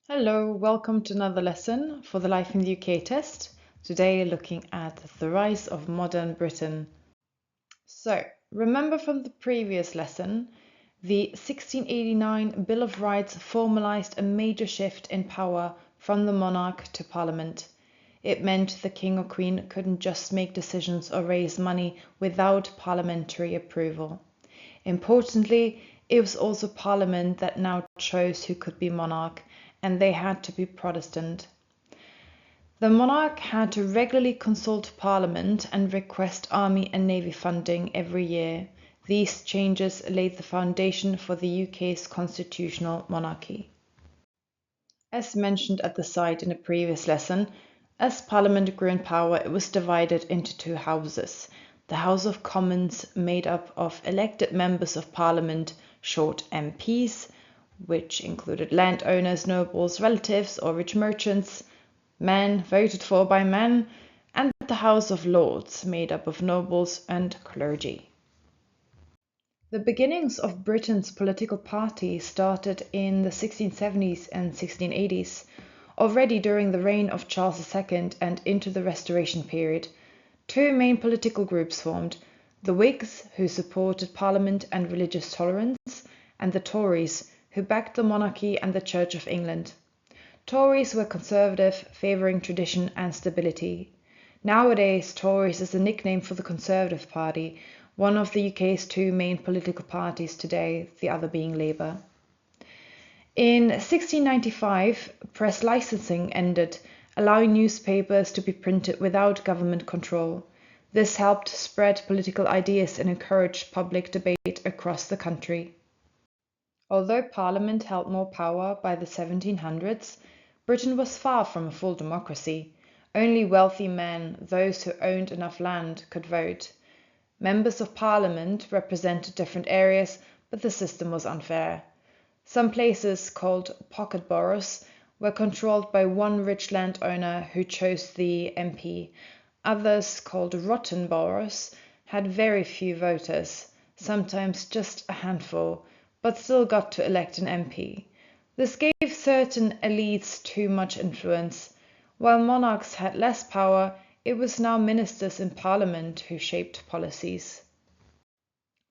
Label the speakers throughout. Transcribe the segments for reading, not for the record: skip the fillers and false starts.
Speaker 1: Hello, welcome to another lesson for the Life in the UK test. Today looking at the rise of modern Britain. So, remember from the previous lesson, the 1689 Bill of Rights formalised a major shift in power from the monarch to Parliament. It meant the king or queen couldn't just make decisions or raise money without parliamentary approval. Importantly, it was also Parliament that now chose who could be monarch, and they had to be Protestant. The monarch had to regularly consult Parliament and request army and navy funding every year. These changes laid the foundation for the UK's constitutional monarchy. As mentioned at the side in a previous lesson, as Parliament grew in power, it was divided into two houses. The House of Commons, made up of elected members of Parliament, short MPs, which included landowners, nobles, relatives, or rich merchants, men voted for by men, and the House of Lords, made up of nobles and clergy. The beginnings of Britain's political parties started in the 1670s and 1680s. Already during the reign of Charles II and into the Restoration period, two main political groups formed: the Whigs, who supported Parliament and religious tolerance, and the Tories, who backed the monarchy and the Church of England. Tories were conservative, favouring tradition and stability. Nowadays, Tories is a nickname for the Conservative Party, one of the UK's two main political parties today, the other being Labour. In 1695, press licensing ended, allowing newspapers to be printed without government control. This helped spread political ideas and encourage public debate across the country. Although Parliament held more power by the 1700s, Britain was far from a full democracy. Only wealthy men, those who owned enough land, could vote. Members of Parliament represented different areas, but the system was unfair. Some places, called pocket boroughs, were controlled by one rich landowner who chose the MP. Others, called rotten boroughs, had very few voters, sometimes just a handful, but still got to elect an MP. This gave certain elites too much influence. While monarchs had less power, it was now ministers in Parliament who shaped policies.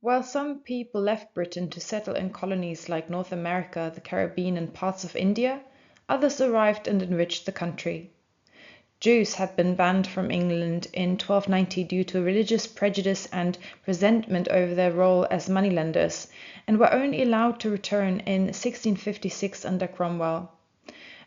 Speaker 1: While some people left Britain to settle in colonies like North America, the Caribbean, and parts of India, others arrived and enriched the country. Jews had been banned from England in 1290 due to religious prejudice and resentment over their role as moneylenders, and were only allowed to return in 1656 under Cromwell.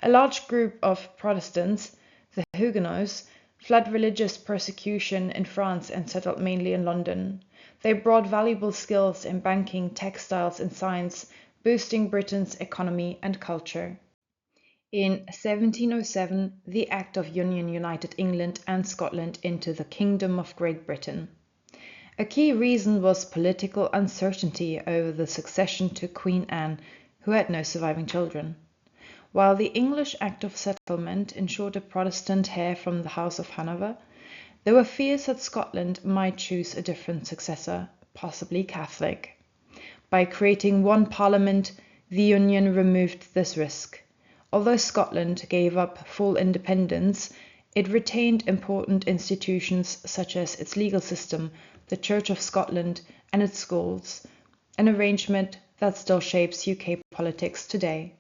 Speaker 1: A large group of Protestants, the Huguenots, fled religious persecution in France and settled mainly in London. They brought valuable skills in banking, textiles, and science, boosting Britain's economy and culture. In 1707, the Act of Union united England and Scotland into the Kingdom of Great Britain. A key reason was political uncertainty over the succession to Queen Anne, who had no surviving children. While the English Act of Settlement ensured a Protestant heir from the House of Hanover, there were fears that Scotland might choose a different successor, possibly Catholic. By creating one parliament, the Union removed this risk. Although Scotland gave up full independence, it retained important institutions such as its legal system, the Church of Scotland, and its schools, an arrangement that still shapes UK politics today.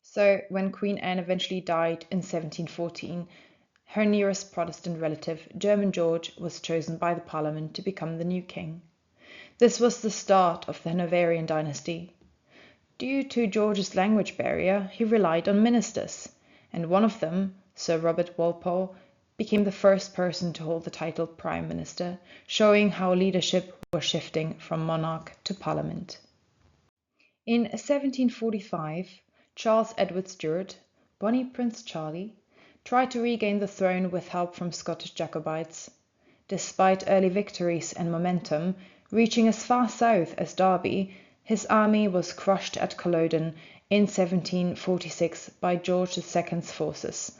Speaker 1: So, when Queen Anne eventually died in 1714, her nearest Protestant relative, German George, was chosen by the Parliament to become the new king. This was the start of the Hanoverian dynasty. Due to George's language barrier, he relied on ministers, and one of them, Sir Robert Walpole, became the first person to hold the title Prime Minister, showing how leadership was shifting from monarch to Parliament. In 1745, Charles Edward Stuart, Bonnie Prince Charlie, tried to regain the throne with help from Scottish Jacobites. Despite early victories and momentum, reaching as far south as Derby, his army was crushed at Culloden in 1746 by George II's forces.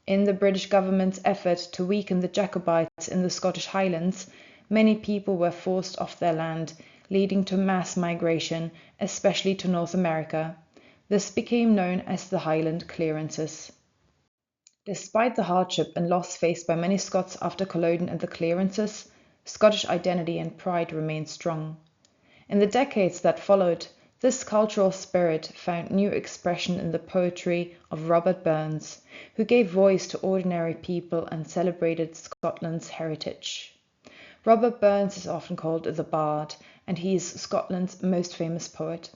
Speaker 1: In the British government's effort to weaken the Jacobites in the Scottish Highlands, many people were forced off their land, leading to mass migration, especially to North America. This became known as the Highland Clearances. Despite the hardship and loss faced by many Scots after Culloden and the Clearances, Scottish identity and pride remained strong. In the decades that followed, this cultural spirit found new expression in the poetry of Robert Burns, who gave voice to ordinary people and celebrated Scotland's heritage. Robert Burns is often called the Bard, and he is Scotland's most famous poet.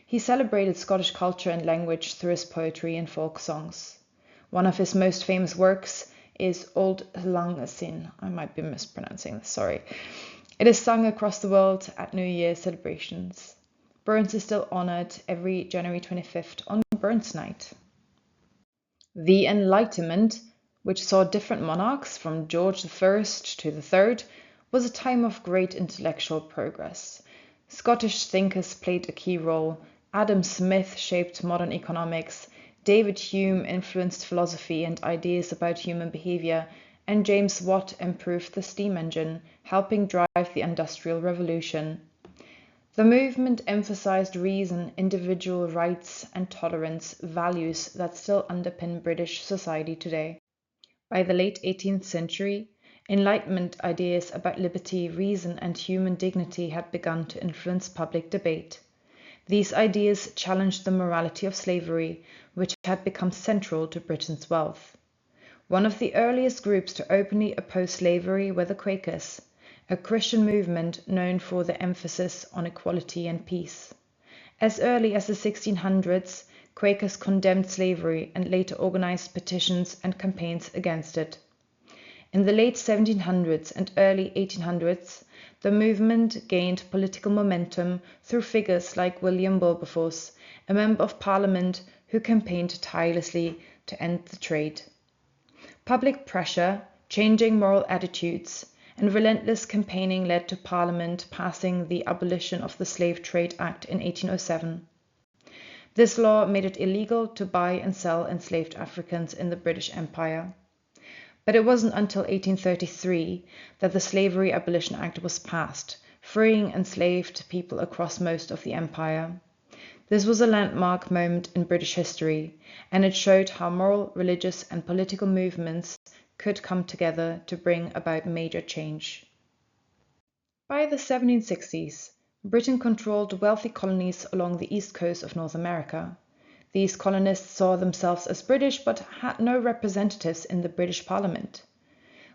Speaker 1: He celebrated Scottish culture and language through his poetry and folk songs. One of his most famous works is Auld Lang Syne. I might be mispronouncing this, sorry. It is sung across the world at New Year celebrations. Burns is still honored every January 25th on Burns Night. The Enlightenment, which saw different monarchs from George I to the III, was a time of great intellectual progress. Scottish thinkers played a key role. Adam Smith shaped modern economics, David Hume influenced philosophy and ideas about human behavior, and James Watt improved the steam engine, helping drive the Industrial Revolution. The movement emphasized reason, individual rights, and tolerance, values that still underpin British society today. By the late 18th century, Enlightenment ideas about liberty, reason, and human dignity had begun to influence public debate. These ideas challenged the morality of slavery, which had become central to Britain's wealth. One of the earliest groups to openly oppose slavery were the Quakers, a Christian movement known for their emphasis on equality and peace. As early as the 1600s, Quakers condemned slavery and later organized petitions and campaigns against it. In the late 1700s and early 1800s, the movement gained political momentum through figures like William Wilberforce, a member of Parliament who campaigned tirelessly to end the trade. Public pressure, changing moral attitudes, and relentless campaigning led to Parliament passing the Abolition of the Slave Trade Act in 1807. This law made it illegal to buy and sell enslaved Africans in the British Empire. But it wasn't until 1833 that the Slavery Abolition Act was passed, freeing enslaved people across most of the empire. This was a landmark moment in British history, and it showed how moral, religious, and political movements could come together to bring about major change. By the 1760s, Britain controlled wealthy colonies along the east coast of North America. These colonists saw themselves as British but had no representatives in the British Parliament.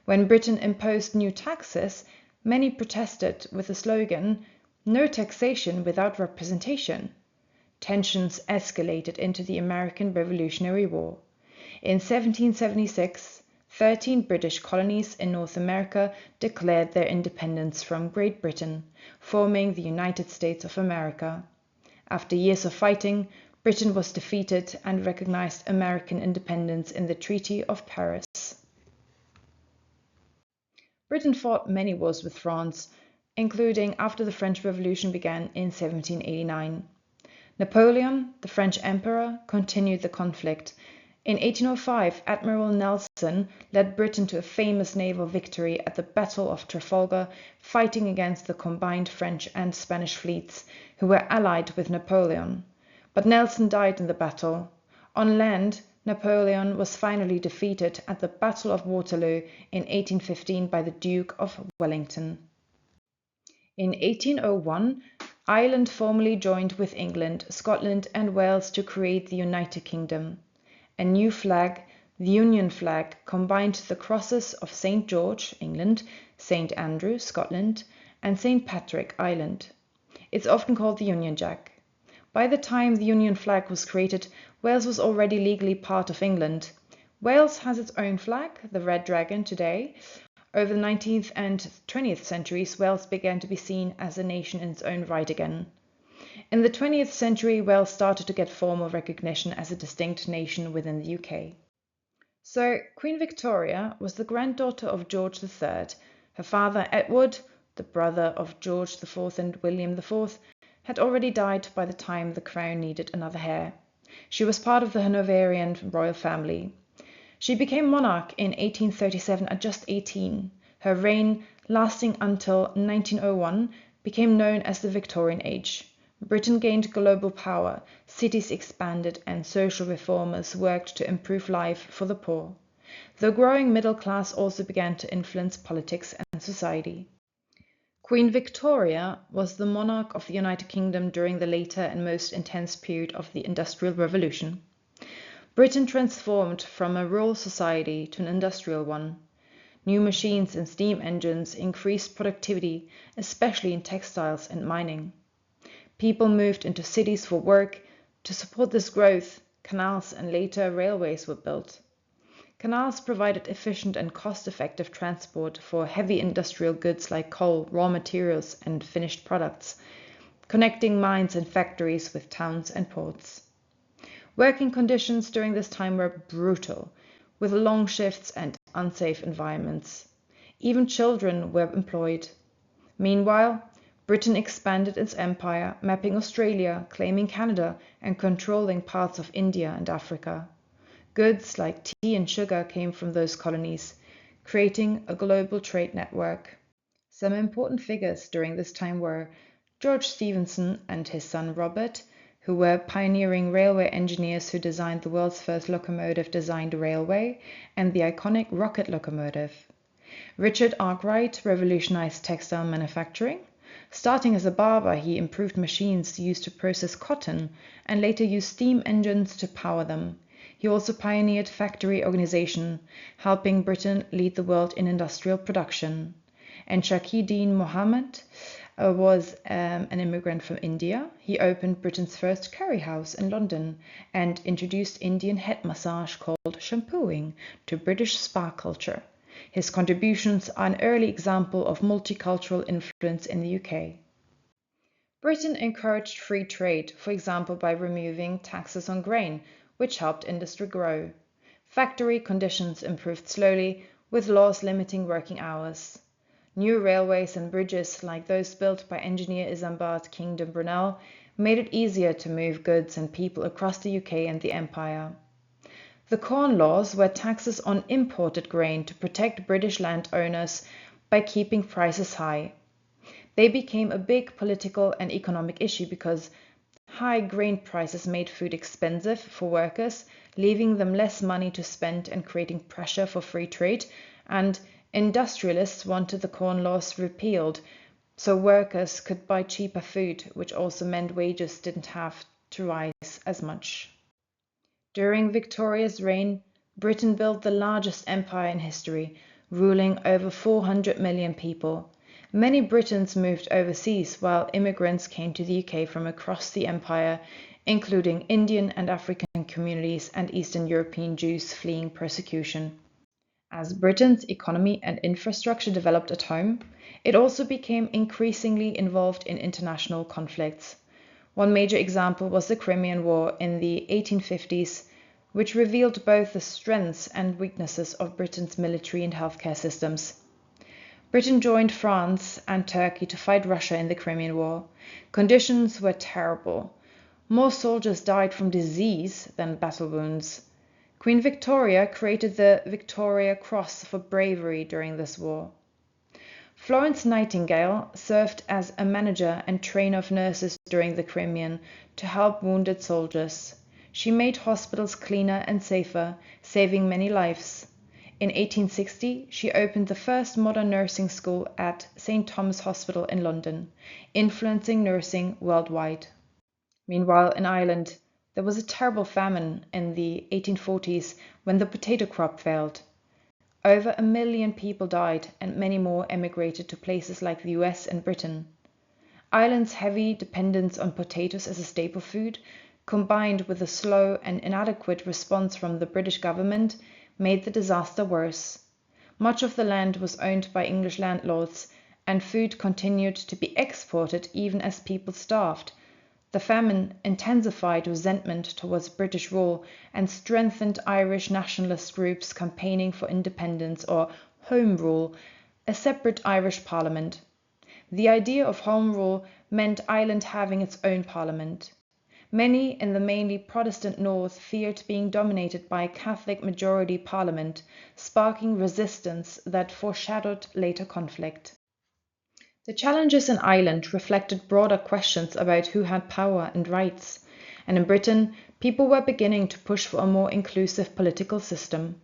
Speaker 1: When Britain imposed new taxes, many protested with the slogan, "No taxation without representation." Tensions escalated into the American Revolutionary War. In 1776, 13 British colonies in North America declared their independence from Great Britain, forming the United States of America. After years of fighting, Britain was defeated and recognized American independence in the Treaty of Paris. Britain fought many wars with France, including after the French Revolution began in 1789. Napoleon, the French emperor, continued the conflict. In 1805, Admiral Nelson led Britain to a famous naval victory at the Battle of Trafalgar, fighting against the combined French and Spanish fleets, who were allied with Napoleon. But Nelson died in the battle. On land, Napoleon was finally defeated at the Battle of Waterloo in 1815 by the Duke of Wellington. In 1801, Ireland formally joined with England, Scotland, and Wales to create the United Kingdom. A new flag, the Union flag, combined the crosses of St. George, England, St. Andrew, Scotland, and St. Patrick, Ireland. It's often called the Union Jack. By the time the Union flag was created, Wales was already legally part of England. Wales has its own flag, the Red Dragon, today. Over the 19th and 20th centuries, Wales began to be seen as a nation in its own right again. In the 20th century, Wales started to get formal recognition as a distinct nation within the UK. So, Queen Victoria was the granddaughter of George III. Her father, Edward, the brother of George IV and William IV, had already died by the time the crown needed another heir. She was part of the Hanoverian royal family. She became monarch in 1837 at just 18. Her reign, lasting until 1901, became known as the Victorian Age. Britain gained global power, cities expanded, and social reformers worked to improve life for the poor. The growing middle class also began to influence politics and society. Queen Victoria was the monarch of the United Kingdom during the later and most intense period of the Industrial Revolution. Britain transformed from a rural society to an industrial one. New machines and steam engines increased productivity, especially in textiles and mining. People moved into cities for work. To support this growth, canals and later railways were built. Canals provided efficient and cost-effective transport for heavy industrial goods like coal, raw materials, and finished products, connecting mines and factories with towns and ports. Working conditions during this time were brutal, with long shifts and unsafe environments. Even children were employed. Meanwhile, Britain expanded its empire, mapping Australia, claiming Canada, and controlling parts of India and Africa. Goods like tea and sugar came from those colonies, creating a global trade network. Some important figures during this time were George Stephenson and his son Robert, who were pioneering railway engineers who designed the world's first locomotive-designed railway and the iconic rocket locomotive. Richard Arkwright revolutionized textile manufacturing. Starting as a barber, he improved machines used to process cotton and later used steam engines to power them. He also pioneered factory organization, helping Britain lead the world in industrial production. And Shakir-Din Mohammed was an immigrant from India. He opened Britain's first curry house in London and introduced Indian head massage called shampooing to British spa culture. His contributions are an early example of multicultural influence in the UK. Britain encouraged free trade, for example by removing taxes on grain, which helped industry grow. Factory conditions improved slowly, with laws limiting working hours. New railways and bridges, like those built by engineer Isambard Kingdom Brunel, made it easier to move goods and people across the UK and the Empire. The Corn Laws were taxes on imported grain to protect British landowners by keeping prices high. They became a big political and economic issue because high grain prices made food expensive for workers, leaving them less money to spend and creating pressure for free trade, and industrialists wanted the Corn Laws repealed so workers could buy cheaper food, which also meant wages didn't have to rise as much. During Victoria's reign, Britain built the largest empire in history, ruling over 400 million people. Many Britons moved overseas, while immigrants came to the UK from across the empire, including Indian and African communities and Eastern European Jews fleeing persecution. As Britain's economy and infrastructure developed at home, it also became increasingly involved in international conflicts. One major example was the Crimean War in the 1850s, which revealed both the strengths and weaknesses of Britain's military and healthcare systems. Britain joined France and Turkey to fight Russia in the Crimean War. Conditions were terrible. More soldiers died from disease than battle wounds. Queen Victoria created the Victoria Cross for bravery during this war. Florence Nightingale served as a manager and trainer of nurses during the Crimean to help wounded soldiers. She made hospitals cleaner and safer, saving many lives. In 1860, she opened the first modern nursing school at St. Thomas' Hospital in London, influencing nursing worldwide. Meanwhile, in Ireland, there was a terrible famine in the 1840s when the potato crop failed. Over 1 million people died and many more emigrated to places like the US and Britain. Ireland's heavy dependence on potatoes as a staple food, combined with a slow and inadequate response from the British government, made the disaster worse. Much of the land was owned by English landlords, and food continued to be exported even as people starved. The famine intensified resentment towards British rule and strengthened Irish nationalist groups campaigning for independence or Home Rule, a separate Irish parliament. The idea of Home Rule meant Ireland having its own parliament. Many in the mainly Protestant north feared being dominated by a Catholic majority parliament, sparking resistance that foreshadowed later conflict. The challenges in Ireland reflected broader questions about who had power and rights, and in Britain, people were beginning to push for a more inclusive political system.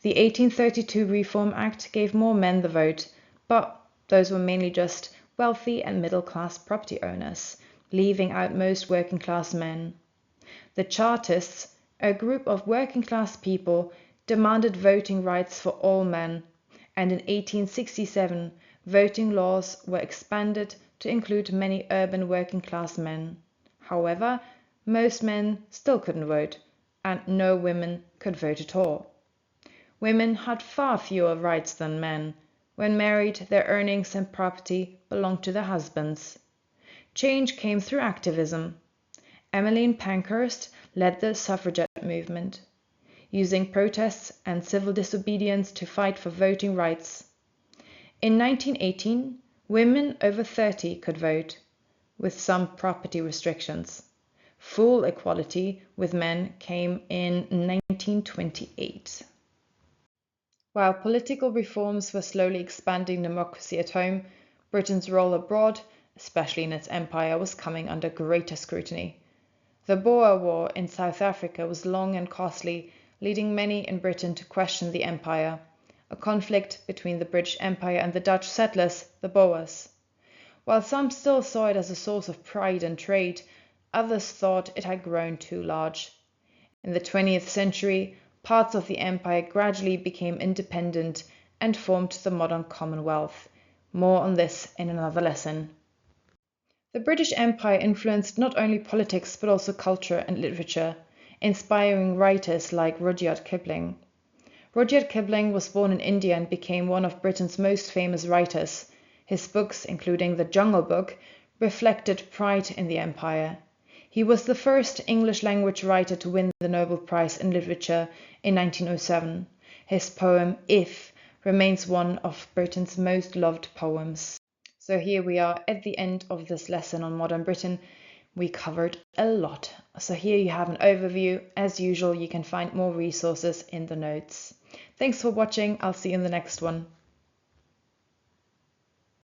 Speaker 1: The 1832 Reform Act gave more men the vote, but those were mainly just wealthy and middle-class property owners, leaving out most working-class men. The Chartists, a group of working-class people, demanded voting rights for all men, and in 1867 voting laws were expanded to include many urban working-class men. However, most men still couldn't vote, and no women could vote at all. Women had far fewer rights than men. When married, their earnings and property belonged to their husbands. Change came through activism. Emmeline Pankhurst led the suffragette movement, using protests and civil disobedience to fight for voting rights. In 1918, women over 30 could vote, with some property restrictions. Full equality with men came in 1928. While political reforms were slowly expanding democracy at home, Britain's role abroad, especially in its empire, was coming under greater scrutiny. The Boer War in South Africa was long and costly, leading many in Britain to question the empire, a conflict between the British Empire and the Dutch settlers, the Boers. While some still saw it as a source of pride and trade, others thought it had grown too large. In the 20th century, parts of the empire gradually became independent and formed the modern Commonwealth. More on this in another lesson. The British Empire influenced not only politics but also culture and literature, inspiring writers like Rudyard Kipling. Rudyard Kipling was born in India and became one of Britain's most famous writers. His books, including The Jungle Book, reflected pride in the empire. He was the first English-language writer to win the Nobel Prize in Literature in 1907. His poem, If, remains one of Britain's most loved poems. So here we are at the end of this lesson on modern Britain. We covered a lot. So here you have an overview. As usual, you can find more resources in the notes. Thanks for watching. I'll see you in the next one.